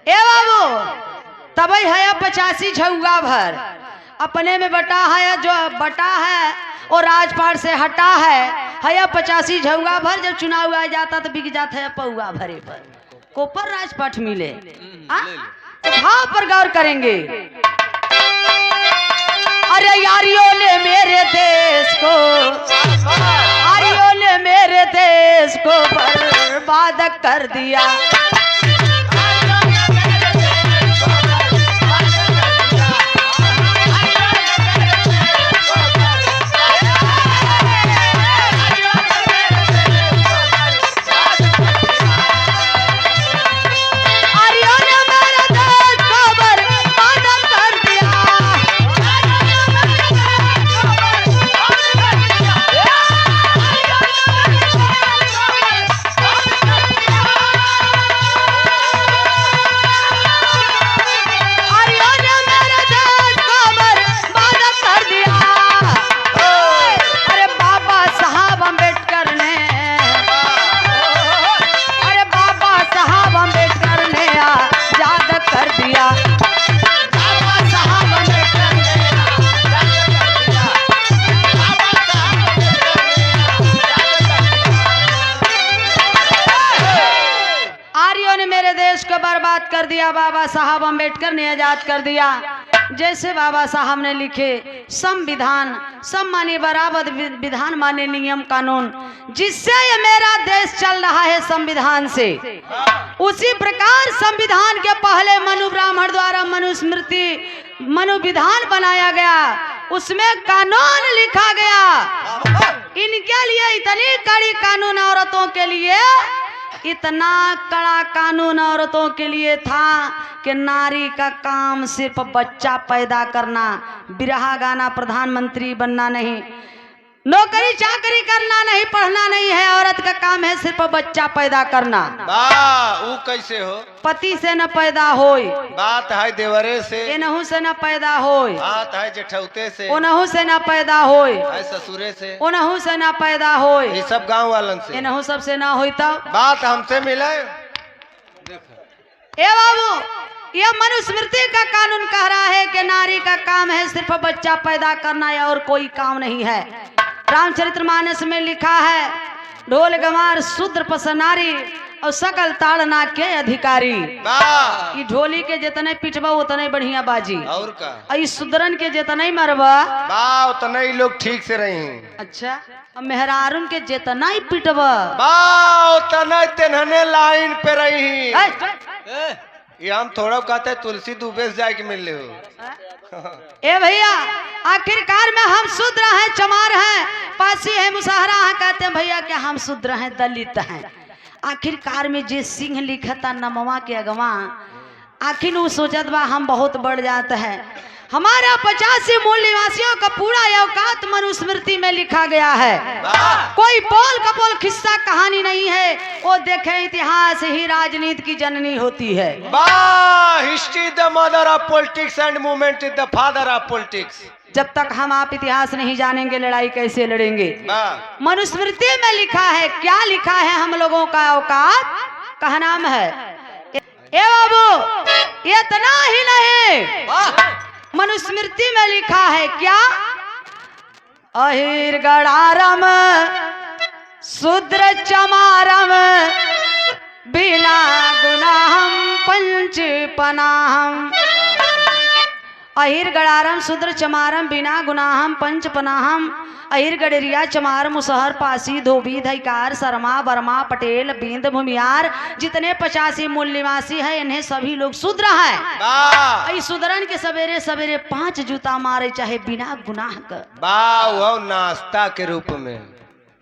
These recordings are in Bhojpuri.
ए बाबू तब है 85 झुआ भर अपने में बटा है, जो बटा है और राजपाट से हटा है 85 झुआ भर। जब चुनाव आ जाता तो बिक जाता है पौआ भरे पर कोपर राजपाट मिले। भाव पर गौर करेंगे। अरे यारियों ने मेरे देश को, यारियों ने मेरे देश को बर्बाद कर दिया। बर्बाद कर दिया, बाबा साहब अम्बेडकर ने आजाद कर दिया। जैसे बाबा साहब ने लिखे संविधान, सब माने बराबर विधान माने नियम कानून, जिससे ये मेरा देश चल रहा है संविधान से, उसी प्रकार संविधान के पहले मनु ब्राह्मण द्वारा मनुस्मृति मनु विधान बनाया गया, उसमें कानून लिखा गया। इनके लिए इतनी कड़ी कानून औरतों के लिए, इतना कड़ा कानून औरतों के लिए था कि नारी का काम सिर्फ बच्चा पैदा करना, बिरहा गाना, प्रधानमंत्री बनना नहीं, नौकरी चाकरी करना नहीं, पढ़ना नहीं है। औरत का काम है सिर्फ बच्चा पैदा करना। वो कैसे हो? पति से न पैदा होई, बात है देवरे से, एनहू से न पैदा होई, बात है जेठौते से, ओनहू से न पैदा होई, है ससुरे से, ओनहू से न पैदा होई, ये सब गांव वालन से, एनहू सबसे ना होई। तब बात हमसे मिले। ए बाबू, यह मनुस्मृति का कानून कह रहा है कि नारी का काम है सिर्फ बच्चा पैदा करना या और कोई काम नहीं है। रामचरितमानस में लिखा है, ढोल गमार शूद्र पस नारी और सकल ताड़ना के अधिकारी। ये ढोली के जितने पिटबा उतने बढ़िया बाजी, और का इस शूद्रन के जितने मरबा उतना ही लोग ठीक से रही। अच्छा, मेहरारून के जितना ही पिटबा उतना तेनहने लाइन पे रही। ये हम थोड़ा कहते तुलसी दुबे से जाके मिल ले हो। ए भैया, आखिरकार में हम शूद्र हैं, चमार हैं, पासी हैं, मुसहरा हैं, कहते हैं भैया कि हम शूद्र हैं, दलित हैं। आखिरकार में जे सिंह लिखा था नमवा के अगवा, आखिर वो सोचत बा हम बहुत बढ़ जाते हैं। हमारा 85 मूल निवासियों का पूरा औकात मनुस्मृति में लिखा गया है। कोई पोल कपोल किस्सा कहानी नहीं है। वो देखे इतिहास ही राजनीति की जननी होती है। History the mother of politics and movement is the father of politics. जब तक हम आप इतिहास नहीं जानेंगे लड़ाई कैसे लड़ेंगे। मनुस्मृति में लिखा है, क्या लिखा है हम लोगों का औकात कहा नाम है। ए बाबू, ये इतना ही नहीं, मनुस्मृति में लिखा है क्या, अहिर गड़ारम शूद्र चमारम बिना गुनाहम पंच पनाहम। अहिर गड़ारम शूद्र चमारम बिना गुनाहम पंच पनाहम। अहिर गडरिया चमार मुसहर पासी धोबी धैकार शर्मा वर्मा पटेल बिंद भूमियार, जितने 85 मूल निवासी है, इन्हें सभी लोग शूद्र हैं। शूद्रन के सवेरे सवेरे 5 जूता मारे चाहे बिना गुनाह का, नाश्ता के रूप में।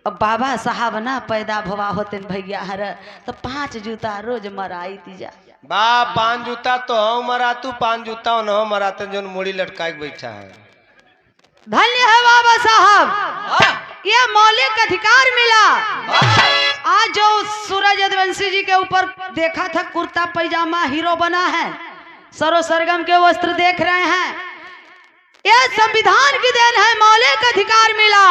अब बाबा साहब ना पैदा भवा होते भैया हर, तो 5 जूता रोज मराई तीजा। 5 जूता तो हो मरा, तू 5 जूता न मराते जो मुड़ी लटका के बैठा है। धन्य है बाबा साहब, ये मौलिक अधिकार मिला। आज जो सूरज यदुवंशी जी के ऊपर देखा था कुर्ता पैजामा हीरो बना है, सरो सरगम के वस्त्र देख रहे हैं, ये संविधान की देन है, मौलिक अधिकार मिला,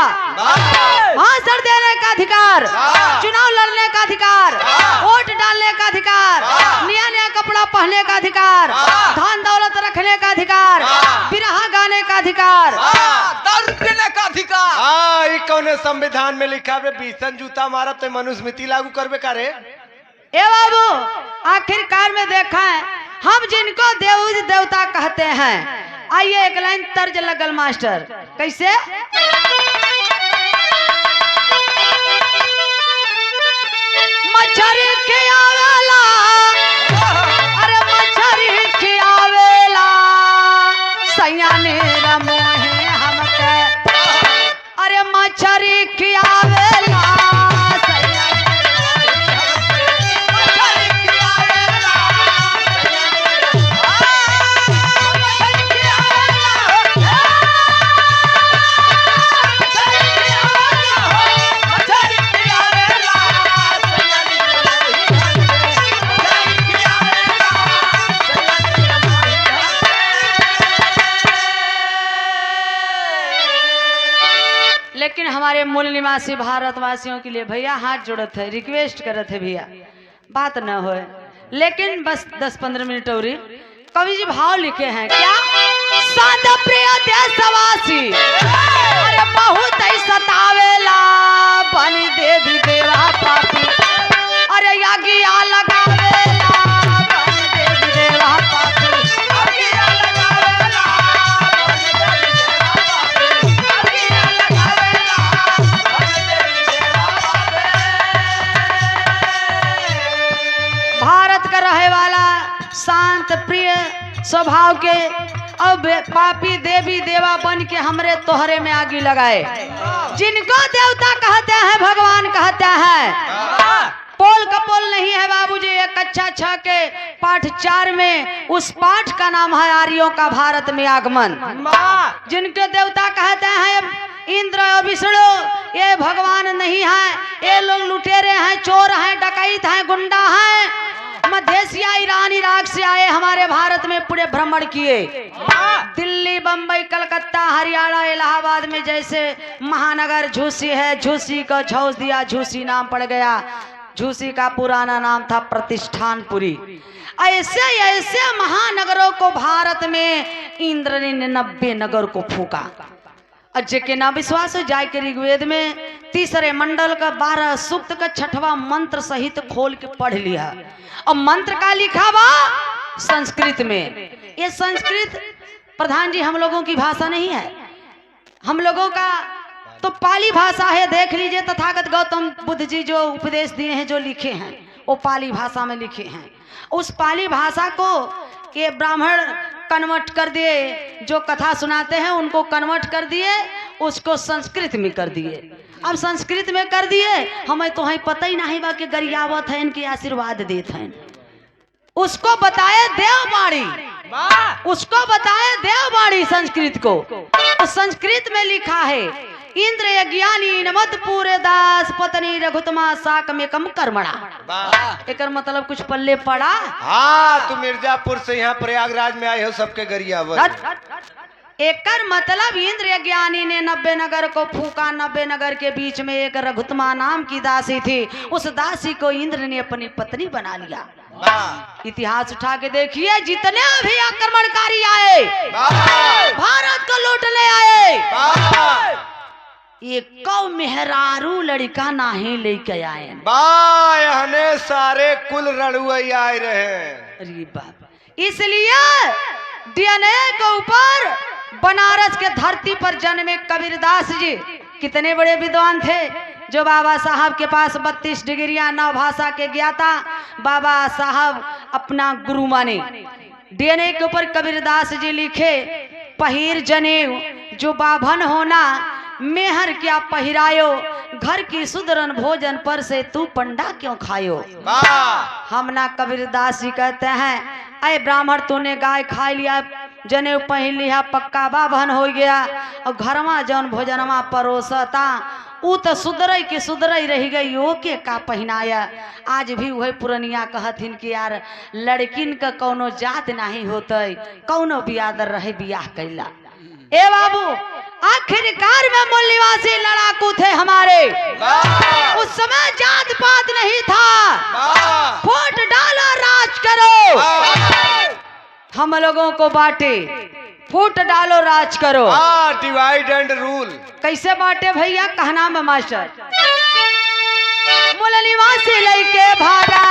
भाषण देने का अधिकार, चुनाव लड़ने का अधिकार, वोट डालने का अधिकार, नया नया कपड़ा पहनने का अधिकार, धन दौलत रखने का अधिकार, बिरहा गाने का अधिकार, दारू पीने का अधिकार। हाँ, ये कौन संविधान में लिखा है? बीसन जूता मारा तो मनुस्मृति लागू करबे करे। ए बाबू, आखिरकार में देखा है हम जिनको देव देवता कहते हैं। आइए एक लाइन तर्ज लगल मास्टर, कैसे? मछरी खियावेला, अरे मछरी खियावेला, सैया ने रमोहे हमके, अरे मछरी खियावेला, लेकिन हमारे मूल निवासी भारतवासियों के लिए भैया हाथ जोड़त है, रिक्वेस्ट करत है भैया, बात न हो, लेकिन बस 10-15 मिनट और कवि जी भाव लिखे हैं क्या? सात प्रिय देशवासी, अरे बहुत ही सतावेला, बनी देवी देवा पापी, अरे यागिया लगावेला, बनी देवी देवा पापी, रहे वाला शांत प्रिय स्वभाव के अब पापी देवी देवा बन के हमरे तोहरे में आगी लगाए। जिनको देवता कहते हैं, भगवान कहते हैं, पोल का पोल नहीं है बाबूजी। एक कक्षा 6 के पाठ 4 में उस पाठ का नाम है आर्यों का भारत में आगमन। जिनके देवता कहते हैं इंद्र और विष्णु, ये भगवान नहीं है, ये लोग लुटेरे हैं, चोर हैं, डकैत हैं, गुंडा हैं, मध्य एशिया, ईरान, इराक से आए, हमारे भारत में पूरे भ्रमण किए। दिल्ली, बंबई, कलकत्ता, हरियाणा, इलाहाबाद में जैसे महानगर झूसी है, झूसी को झौस दिया, झूसी नाम पड़ गया। झूसी का पुराना नाम था प्रतिष्ठानपुरी। ऐसे ऐसे महानगरों को भारत में इंद्र ने 90 नगर को फूका। अजय के ना विश्वास हो जाए के ऋग्वेद में 3रे मंडल का 12 सूक्त का 6वां मंत्र सहित खोल के पढ़ लिया। और मंत्र का लिखा हुआ संस्कृत में। ये संस्कृत प्रधान जी हम लोगों की भाषा नहीं है, हम लोगों का तो पाली भाषा है। देख लीजिए तथागत गौतम बुद्ध जी जो उपदेश दिए हैं, जो लिखे हैं, वो पाली भाषा में लिखे हैं। उस पाली भाषा को ये ब्राह्मण कन्वर्ट कर दिए, जो कथा सुनाते हैं उनको कन्वर्ट कर दिए, उसको संस्कृत में कर दिए। अब संस्कृत में कर दिए, हमें तो पता ही नहीं बा कि गरियावत है, इनके आशीर्वाद देते हैं। उसको बताए देववाणी, उसको बताए देववाणी संस्कृत को। तो संस्कृत में लिखा है इंद्र यज्ञानी नमद पूरे दास पत्नी रघुतमा साक में कम कर्मणा। एक मतलब कुछ पल्ले पड़ा। हाँ, तू मिर्जापुर से यहाँ प्रयागराज में आए हो, सबके गरियावत। एकर मतलब इंद्र यज्ञानी ने 90 नगर को फूका। 90 नगर के बीच में एक रघुतमा नाम की दासी थी। उस दासी को इंद्र ने अपनी पत्नी बना लिया। इतिहास उठा के देखिए, जितने भी आक्रमणकारी आए, भारत को लूटने आए, ये कौ मेहरारू लड़का नहीं लेके आए, बाहने सारे कुल रणुई आए रहे। अरे बाप, इसलिए डीएनए के ऊपर बनारस के धरती पर जन्मे कबीरदास जी कितने बड़े विद्वान थे, जो बाबा साहब के पास 32 डिग्रियां 9 भाषा के ज्ञाता बाबा साहब अपना गुरु माने। डीएनए के ऊपर कबीरदास जी लिखे, पहिर जनेऊ जो बाभन होना, मेहर क्या पहिरायो, घर की सुदरन भोजन पर से तू पंडा क्यों खायो। हम ना कबीरदास जी कहते हैं, अरे ब्राह्मण तूने गाय खा लिया, जनेऊ पहन लिया, पक्का बाभन हो गया, और घरमा जौन भोजनमा परोसता ऊ तो सुधरई के सुधरई रह गई, ओ के का पहनाया। आज भी वही पुरनिया कहथिन कि यार लड़किन का कौनो जात नहीं होते, कौनो बियादर रहे बियाह कैला। ए बाबू आखिरकार में मूल निवासी लड़ाकू थे हमारे। वाह उस समय जात पात नहीं था, वाह फूट डालो राज करो, वाह हम लोगों को बांटे, फूट डालो राज करो। Divide and rule. कैसे बांटे भैया, कहना में मास्टर। मूल निवासी लेके भागा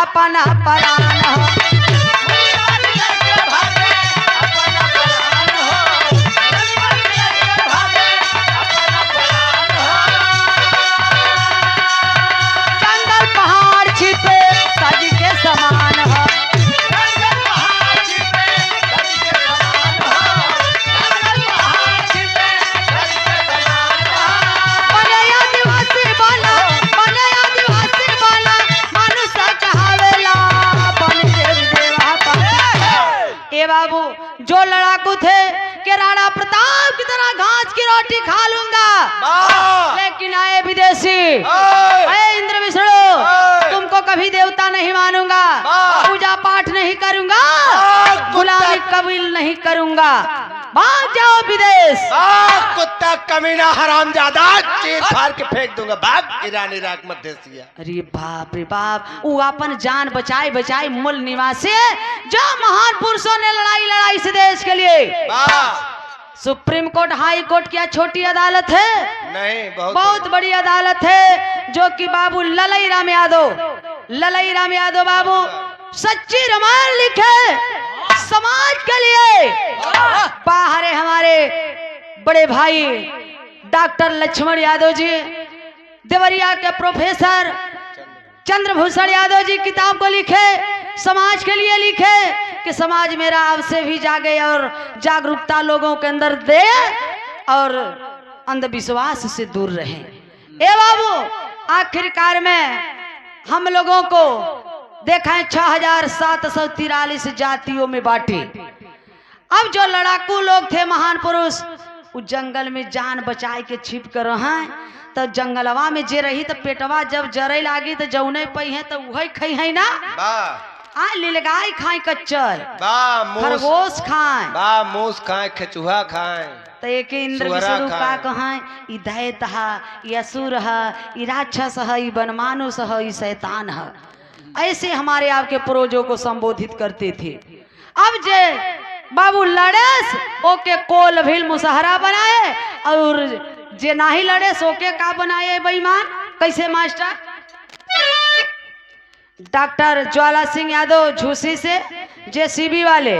अपना परान हो, जंगल पहाड़ छिपे सज के समान हो, बने आदिवासी वाला, बने आदिवासी वाला, मनुष्य कहावेला बन देव देवा पर। ए बाबू जो लड़ाकू थे कि राणा प्रताप की तरह घास की रोटी खा लूंगा, वाह लेकिन आए विदेशी, ओए! अरे इंद्र विष्णु ओए! तुमको कभी देवता नहीं मानूंगा, वाह! पूजा पाठ नहीं करूंगा, वाह! गुलामी कबूल नहीं करूंगा, भाग जाओ विदेश। कुत्ता कमीना हरामजादा, चीर फाड़ के फेंक दूंगा, भाग ईरान इराक मध्यसिया। अरे बाप वो अपन जान बचाए बचाए मूल निवासी जो महान पुरुषों ने लड़ाई इस देश के लिए। वाह सुप्रीम कोर्ट, हाई कोर्ट क्या छोटी अदालत है? नहीं, बहुत बड़ी अदालत है, जो कि बाबू ललई राम यादव बाबू सच्ची रामायण लिखे समाज के लिए। बाहर है हमारे बड़े भाई डॉक्टर लक्ष्मण यादव जी, देवरिया के प्रोफेसर चंद्रभूषण यादव जी किताब को लिखे, समाज के लिए लिखे कि समाज मेरा अब से भी जागे और जागरूकता लोगों के अंदर दे और अंधविश्वास से दूर रहे। ए बाबू आखिरकार में हम लोगों को देखा है 6743 जातियों में बांटे। अब जो लड़ाकू लोग थे महान पुरुष, उस जंगल में जान बचाए के छिप कर हैं, तो जंगलवा में जे रही तो पेटवा जब जरे लागी तो जौने पई है तो वही खई है ना। आ लीलगाय खाए कच्चर, खरगोश खाए, मूस खाए, खेचुहा खाए, तो एक इंद्र विष्णु का कहें, ई दैत है, ई असुर है, ई राक्षस है, ई बनमानुष है, ई शैतान है। ऐसे हमारे आपके पूर्वजों को संबोधित करते थे। अब जे बाबू लड़ेस ओके कोल भील मुसहरा बनाए, और जे नहीं लड़ेस ओके का बनाए बेईमान। कैसे मास्टर? डॉक्टर ज्वाला सिंह यादव झूसी से जेसीबी वाले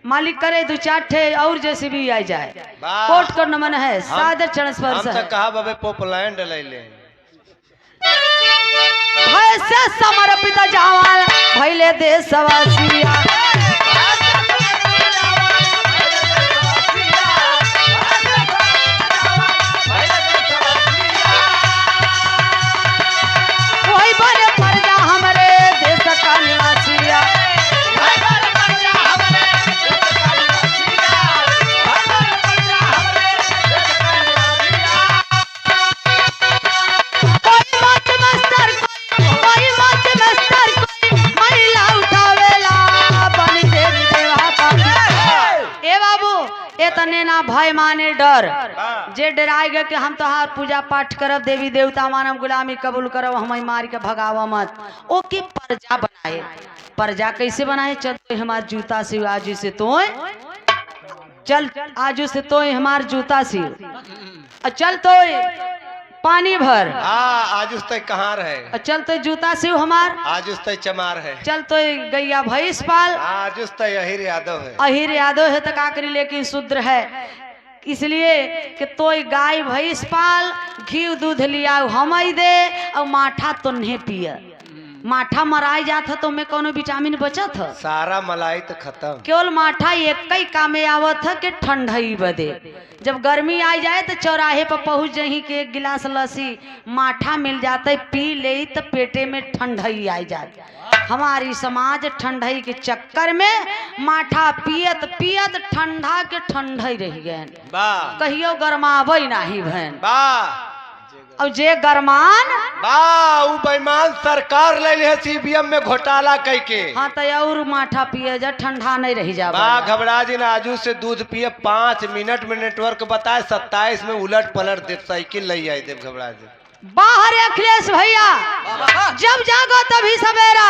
मालिक करे 2-4 ठे और जेसीबी आ जाए, कोर्ट कर नमन है, सादर चरण स्पर्श है। कहा बाबे पोपलैंड ले ले भैसे समर्पित जवान भैले देशवासिया, वही बने प्रजा हमरे देश का निवासिया। तने ना भय माने डर, जे डराए गए कि हम तोहार पूजा पाठ करब, देवी देवता मानब, गुलामी कबूल करब, हमें मार के भगावा मत। ओके प्रजा बनाए। प्रजा कैसे बनाए? चल तो हमार जूता सिव आजू से, तो चल आजू से तो हमार जूता सिव, चल तो पानी भर, आज उस तक कहाँ रहे, चल तो जूता सिव हमार, आज उस तक चमार है, चल तो गैया भैंस पाल, आज उस तक अहिर यादव है, अहिर यादव है तो का करी, लेकिन शूद्र है, इसलिए कि तो गाय भैंस पाल, घी दूध लिया हम दे, और माठा तो नहीं पिया। माठा मराई जात है तो में कोनो विटामिन बचत है? सारा मलाई तो खत्म। केवल माठा एक ही कामे आवत है कि ठंडई बदे। जब गर्मी आ जाए तो चौराहे पर पहुंच जही के एक गिलास लस्सी माठा मिल जाता है, पी ले तो पेटे में ठंडई आ जाती। हमारी समाज ठंडई के चक्कर में माठा पियत पियत ठंडा के ठंडई रह गए, कहियो गरमावे नहीं भैन। और जे गरमान बा उ बेईमान सरकार ले ले सीबीएम में घोटाला कई के। हाँ तो और माठा पिए जा ठंडा नहीं रही जा बा घबरा जी आजू से दूध पिए 5 मिनट में नेटवर्क बताए 27 में उलट पलट दे साइकिल ले आई देव घबरा जी। बाहर अखिलेश भैया जब जागो तभी सवेरा,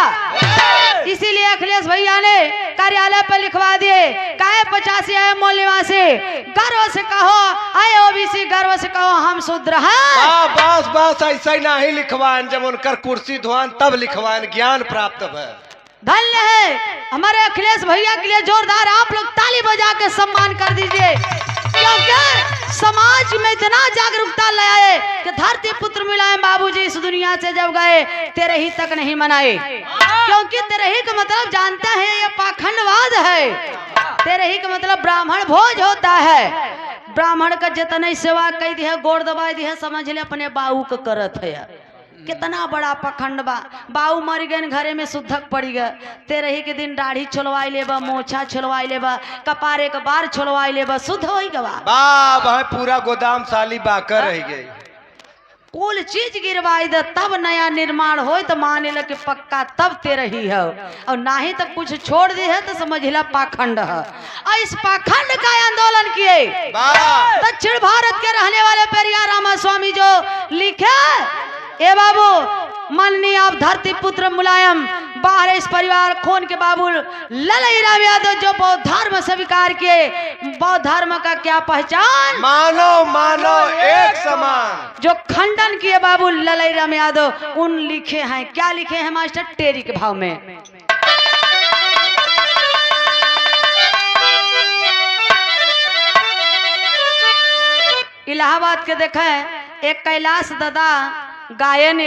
इसीलिए अखिलेश भैया ने कार्यालय पर लिखवा दिए काहे 85 आए मूल निवासी, गर्व से कहो आए ओबीसी, गर्व से कहो हम शूद्र हैं। बस बस ऐसा ही नहीं लिखवान, जब उनकर कुर्सी धोआन तब लिखवान, ज्ञान प्राप्त है। धन्य है हमारे अखिलेश भैया के लिए जोरदार आप लोग ताली बजा के सम्मान कर दीजिए, क्योंकि समाज में इतना जागरूकता ले आए कि धरती पुत्र मुलायम बाबूजी इस दुनिया से जब गए तेरे ही तक नहीं मनाए, क्योंकि तेरे ही का मतलब जानते हैं ये पाखंडवाद है। तेरे ही का मतलब ब्राह्मण भोज होता है, ब्राह्मण का जितने सेवा कई दी है गोड़ दबाई दी है समझ ले अपने बाऊ को करत है। कितना बड़ा पखंड बा, बाऊ मर गए घरे में शुद्धक पड़ी गए, तेरे ही के दिन दाढ़ी छोलवाई लेबा, मोछा छोलवाई लेबा, कपारे के बार छोलवाई लेबा, शुद्ध हो गवा। बा पूरा गोदाम साली बाकर रह गई, कुल चीज गिरवाई दे तब नया निर्माण हो तो मान ले कि पक्का तब ते रही है, और ना ही तब कुछ छोड़ दी है तो समझ ला पाखंड है। और इस पाखंड का आंदोलन किए दक्षिण भारत के रहने वाले पेरियार रामास्वामी जो लिखे ए बाबू माननीय आप धरती पुत्र मुलायम बाहर इस परिवार खून के बाबू ललई राम यादव जो बौद्ध धर्म स्वीकार किए, बौद्ध धर्म का क्या पहचान, मानो मानो एक समान, जो खंडन किए बाबू ललई राम यादव उन लिखे हैं, क्या लिखे हैं मास्टर, टेरी के भाव में। इलाहाबाद के देखें एक कैलाश दादा गायन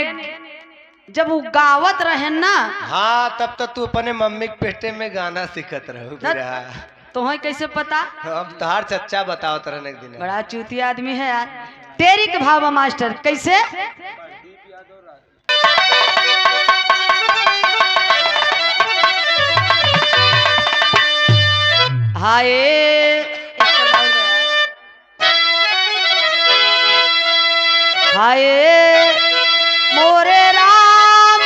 जब वो गावत रहे ना, हाँ तब तक तू अपने मम्मी के पेटे में गाना सीखत रहो। तुम्हें कैसे पता, अब तहार चच्चा बताओ तरह एक दिन, बड़ा चूती आदमी है यार। तेरी के भाव मास्टर कैसे, हाय हाय मोरे राम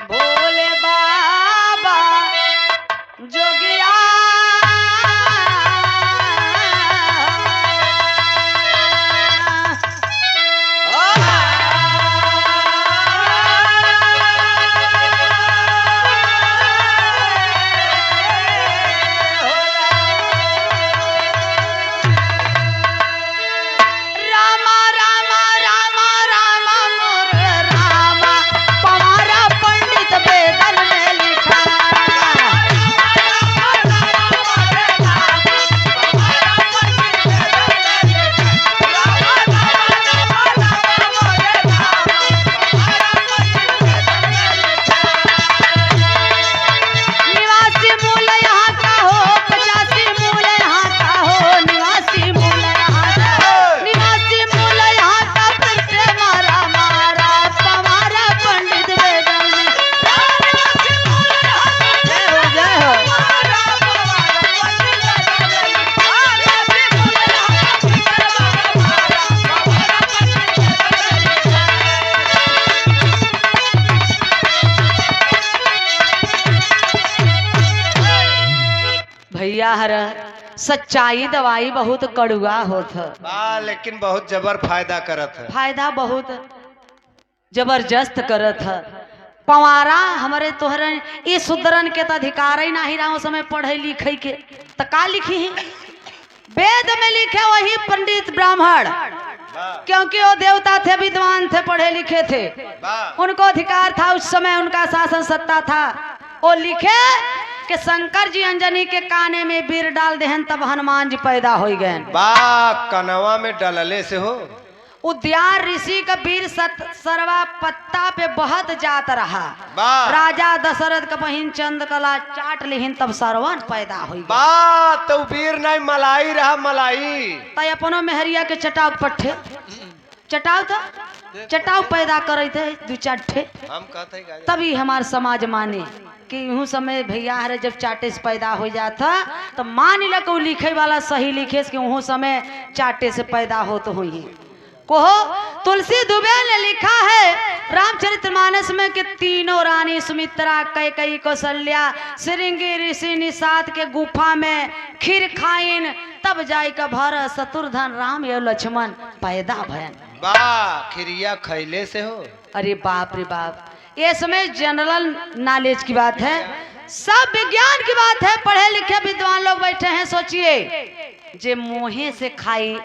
भोले बाबा जोगिया भैया हर सच्चाई दवाई बहुत कड़ुआ होत है, लेकिन बहुत जबर फायदा करत है, फायदा बहुत जबरदस्त करत है। पवारा हमारे तोहर ये सुधरन के तो अधिकार ही नहीं रहा उस समय पढ़े लिखे के, तो का लिखी ही वेद में लिखे वही पंडित ब्राह्मण, क्योंकि वो देवता थे, विद्वान थे, पढ़े लिखे थे, उनको अधिकार था उस समय, उनका शासन सत्ता था। वो लिखे कि शंकर जी अंजनी के काने में बीर डाल देहन तब हनुमान जी पैदा हो गए। कनवा में डलले से हो उद्यान ऋषि का वीर सरवा पत्ता पे बहत जात रहा, राजा दशरथ का बहिन चंद्रकला चाट लिहिन तब सरवन पैदा हुई। तो वीर नहीं मलाई रहा मलाई, तय अपनो मेहरिया के चटाक पट्टे चटाव था चटाव पैदा करे थे दू चार ठे हम कहते हैं तभी हमार समाज माने कि यूं समय भैया हरे जब चाटे से पैदा हो जाता तो मान ल को लिखे वाला सही लिखे कि वह समय चाटे से पैदा हो तो हुई कोहो तुलसी दुबे ने लिखा है रामचरितमानस में कि तीनों रानी सुमित्रा कैकेयी कौशल्या श्रृंगी ऋषि निषाद के गुफा में खीर खाइन तब जाय का भरत शत्रुघ्न राम एवं लक्ष्मण पैदा भयन। वाह खिरिया खैले से हो। अरे बाप रे बाप ये समय जनरल नॉलेज की बात है सब विज्ञान की बात है पढ़े लिखे विद्वान लोग बैठे हैं सोचिए जे मुँहे से खाई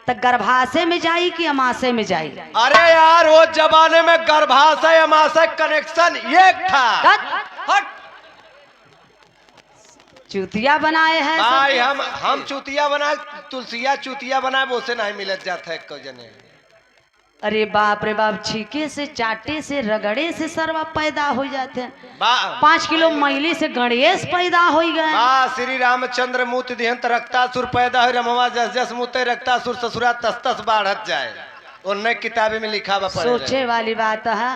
तो गर्भाशय में जाई कि अमाशय में जाई। अरे यार वो जमाने में गर्भाशय अमाशय कनेक्शन एक था। हट चूतिया बनाए हैं भाई हम चूतिया बनाए तुलसिया चूतिया बनाए वो से नहीं मिलत जाता है को जने। अरे बाप रे बाप छीके से चाटे से रगड़े से सरवा पैदा हो जाते हैं 5 किलो मैली से गणेश पैदा हो गए। श्री रामचंद्र मूत दिहंत रक्तासुर पैदा हो रमवा जस जस मुते रक्तासुर ससुरा तस तस बाढ़त जाए उन्हें किताबे में लिखा हुआ सोचे वाली बात है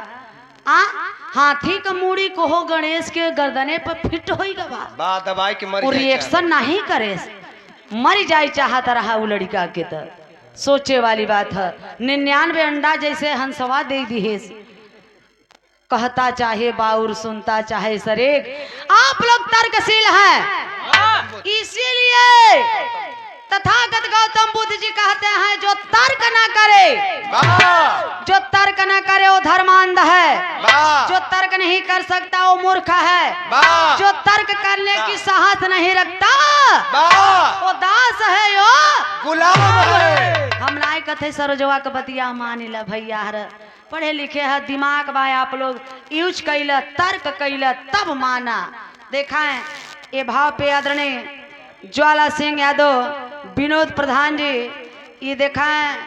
हाथी का मूड़ी को हो गणेश के गर्दने पर फिट होगा बा दवाई के मर रिएक्शन नहीं करे मर जाए चाहता रहा वो लड़का के तर सोचे वाली बात है 99 अंडा जैसे हंसवा दे दी है कहता चाहे बाउर सुनता चाहे सरेग आप लोग तर्कशील हैं इसीलिए तथागत गौतम बुद्ध जी कहते हैं जो तर्क ना करे वो धर्मांध है जो तर्क नहीं कर सकता वो मूर्ख है जो तर्क करने की साहस नहीं रखता वो दास है यो गुलाम है। हम नाय कथे सरोजवा के बतिया मानी ला भैया हर पढ़े लिखे है दिमाग बा आप लोग यूज कैल तर्क कैल तब माना देखा है ये भाव पे आदरणीय ज्वाला सिंह यादव विनोद प्रधान जी ये देखा है